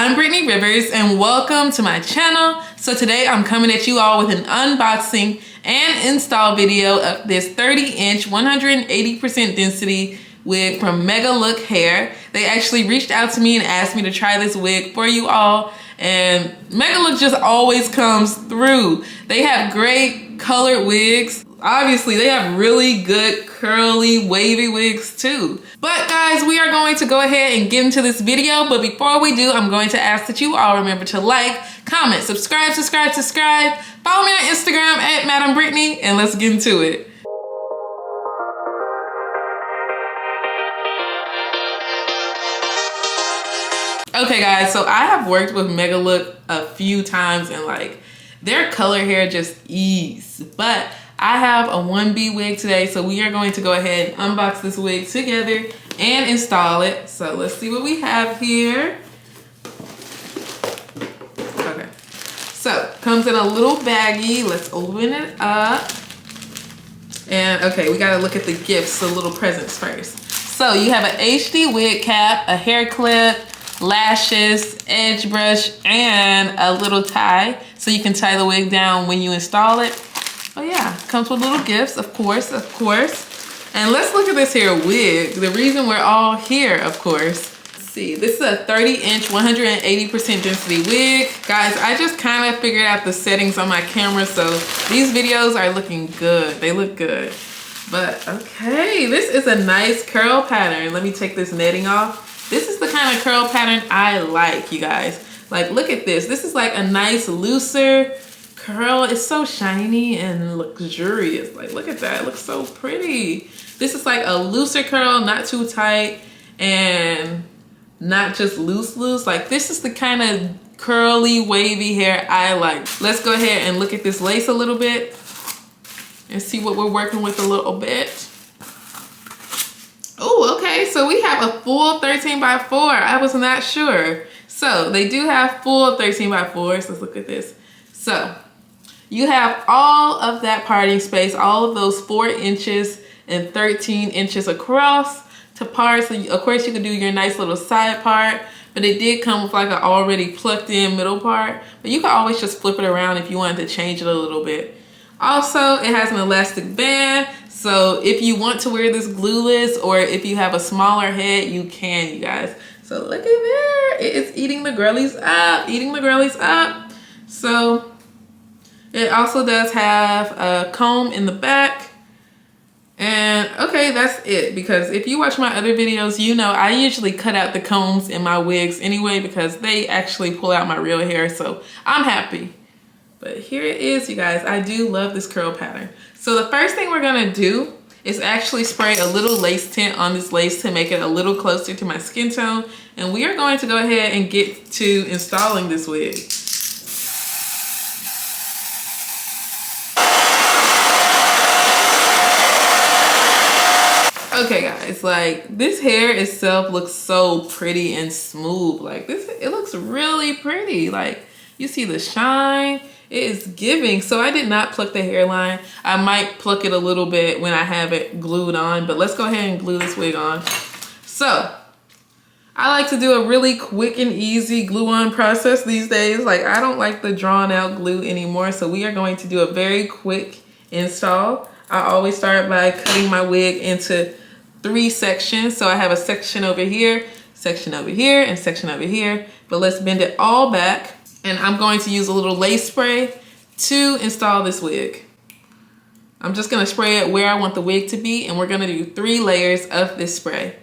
I'm Brittany Rivers and welcome to my channel. So today I'm coming at you all with an unboxing and install video of this 30-inch 180% density wig from Megalook hair. They actually reached out to me and asked me to try this wig for you all, and Megalook just always comes through. They have great colored wigs. Obviously, they have really good curly, wavy wigs too. But guys, we are going to go ahead and get into this video. But before we do, I'm going to ask that you all remember to like, comment, subscribe. Follow me on Instagram at Madam Brittany, and let's get into it. Okay guys, so I have worked with Megalook a few times and like their color hair just ease. But I have a 1B wig today, so we are going to go ahead and unbox this wig together and install it. So let's see what we have here. Okay, so comes in a little baggie. Let's open it up. And okay, we gotta look at the gifts, the little presents first. So you have an HD wig cap, a hair clip, lashes, edge brush, and a little tie, so you can tie the wig down when you install it. Oh yeah, comes with little gifts, of course. And let's look at this here wig. The reason we're all here, of course. Let's see, this is a 30-inch 180% density wig. Guys, I just kind of figured out the settings on my camera, so these videos are looking good. They look good. But okay, this is a nice curl pattern. Let me take this netting off. This is the kind of curl pattern I like, you guys. Like, look at this. This is like a nice looser curl. It's so shiny and luxurious. Like, look at that. It looks so pretty. This is like a looser curl, not too tight and not just loose. Like, this is the kind of curly, wavy hair I like. Let's go ahead and look at this lace a little bit and see what we're working with a little bit. Oh, okay, so we have a full 13x4. I was not sure. So they do have full 13x4s. Let's look at this. So you have all of that parting space, all of those 4 inches and 13 inches across to part. So of course you could do your nice little side part, but it did come with like an already plucked in middle part. But you can always just flip it around if you wanted to change it a little bit. Also, it has an elastic band. So if you want to wear this glueless, or if you have a smaller head, you can, you guys. So look at there, it's eating the girlies up, So it also does have a comb in the back. And okay, that's it. Because if you watch my other videos, you know I usually cut out the combs in my wigs anyway, because they actually pull out my real hair. So I'm happy. But here it is, you guys. I do love this curl pattern. So the first thing we're gonna do is actually spray a little lace tint on this lace to make it a little closer to my skin tone. And we are going to go ahead and get to installing this wig. Okay guys, like this hair itself looks so pretty and smooth. Like this, it looks really pretty. Like you see the shine. It is giving. So I did not pluck the hairline. I might pluck it a little bit when I have it glued on, but let's go ahead and glue this wig on. So I like to do a really quick and easy glue on process these days. Like I don't like the drawn out glue anymore. So we are going to do a very quick install. I always start by cutting my wig into 3 sections. So I have a section over here, section over here, and section over here. But let's bend it all back. And I'm going to use a little lace spray to install this wig. I'm just gonna spray it where I want the wig to be, and we're gonna do 3 layers of this spray.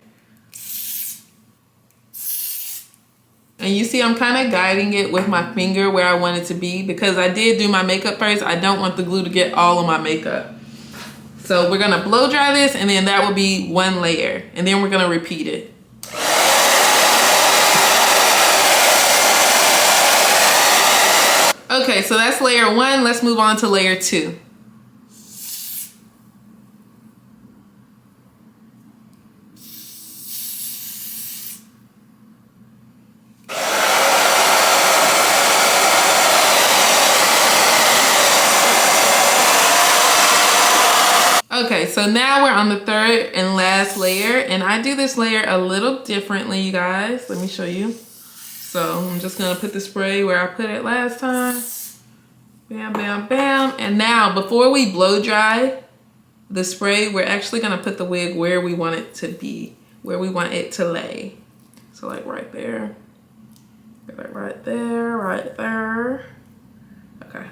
And you see I'm kind of guiding it with my finger where I want it to be, because I did do my makeup first. I don't want the glue to get all of my makeup. So we're gonna blow dry this, and then that will be 1 layer. And then we're gonna repeat it. Okay, so that's layer 1. Let's move on to layer 2. Okay, so now we're on the 3rd and last layer, and I do this layer a little differently, you guys. Let me show you. So I'm just gonna put the spray where I put it last time. Bam, bam, bam. And now before we blow dry the spray, we're actually gonna put the wig where we want it to be, where we want it to lay. So like right there, right there, right there. Okay.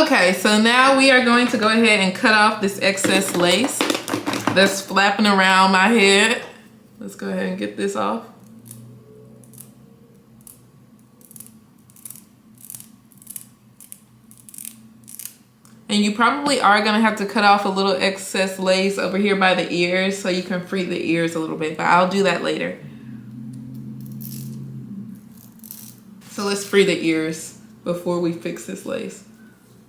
Okay, so now we are going to go ahead and cut off this excess lace that's flapping around my head. Let's go ahead and get this off. And you probably are gonna have to cut off a little excess lace over here by the ears so you can free the ears a little bit, but I'll do that later. So let's free the ears before we fix this lace.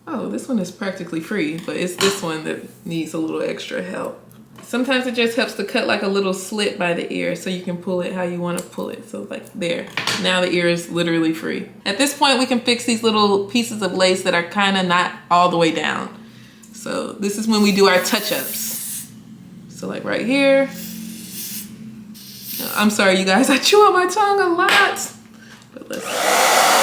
Oh, this one is practically free, but it's this one that needs a little extra help. Sometimes it just helps to cut like a little slit by the ear so you can pull it how you want to pull it. So like there, now the ear is literally free. At this point, we can fix these little pieces of lace that are kind of not all the way down. So this is when we do our touch-ups. So like right here. I'm sorry, you guys, I chew on my tongue a lot. But let's...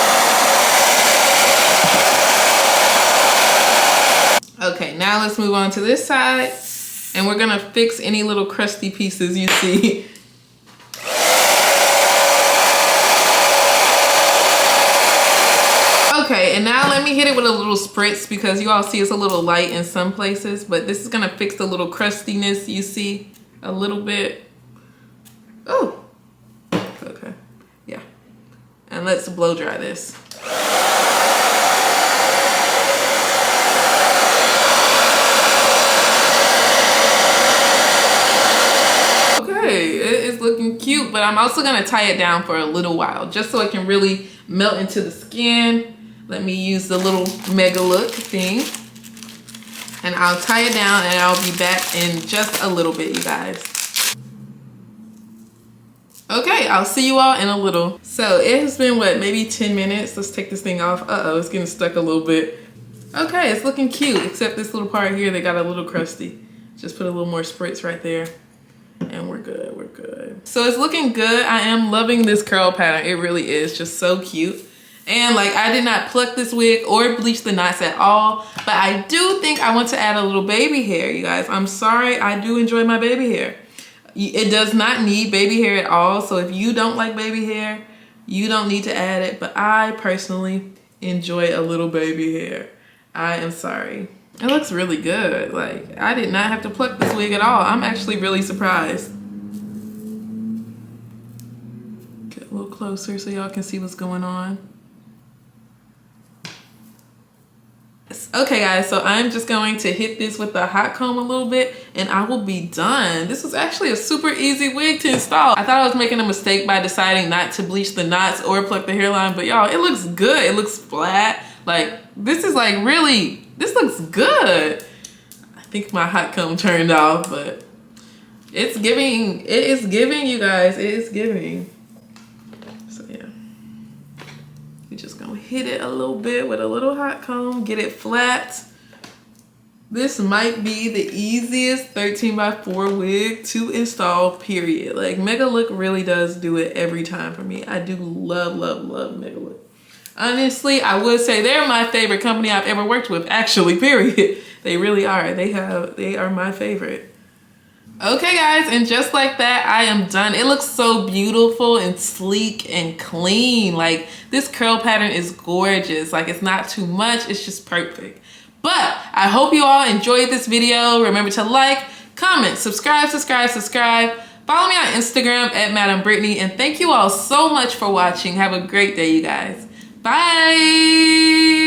Okay, now let's move on to this side, and we're gonna fix any little crusty pieces you see. Okay, and now let me hit it with a little spritz because you all see it's a little light in some places, but this is gonna fix the little crustiness you see a little bit. Oh, okay, yeah. And let's blow dry this. It is looking cute, but I'm also gonna tie it down for a little while just so it can really melt into the skin. Let me use the little Megalook thing, and I'll tie it down and I'll be back in just a little bit, you guys. Okay, I'll see you all in a little. So it has been what, maybe 10 minutes. Let's take this thing off. Uh-oh, it's getting stuck a little bit. Okay, it's looking cute, except this little part here that got a little crusty. Just put a little more spritz right there. And we're good, we're good. So it's looking good. I am loving this curl pattern. It really is just so cute. And like, I did not pluck this wig or bleach the knots at all, but I do think I want to add a little baby hair, you guys. I'm sorry, I do enjoy my baby hair. It does not need baby hair at all. So if you don't like baby hair, you don't need to add it. But I personally enjoy a little baby hair. I am sorry. It looks really good. Like, I did not have to pluck this wig at all. I'm actually really surprised. Get a little closer so y'all can see what's going on. Okay guys, so I'm just going to hit this with a hot comb a little bit and I will be done. This was actually a super easy wig to install. I thought I was making a mistake by deciding not to bleach the knots or pluck the hairline, but y'all, it looks good. It looks flat. Like, this is like really, this looks good. I think my hot comb turned off, but it's giving, it is giving, you guys, it is giving. So yeah, we're just gonna hit it a little bit with a little hot comb, get it flat. This might be the easiest 13x4 wig to install, period. Like, Megalook really does do it every time for me. I do love, love, love Megalook. Honestly, I would say they're my favorite company I've ever worked with, actually, period. They really are. They are my favorite. Okay guys, and just like that, I am done. It looks so beautiful and sleek and clean. Like, this curl pattern is gorgeous. Like, it's not too much, it's just perfect. But I hope you all enjoyed this video. Remember to like, comment, subscribe. Follow me on Instagram at Madam Brittany, and thank you all so much for watching. Have a great day, you guys. Bye.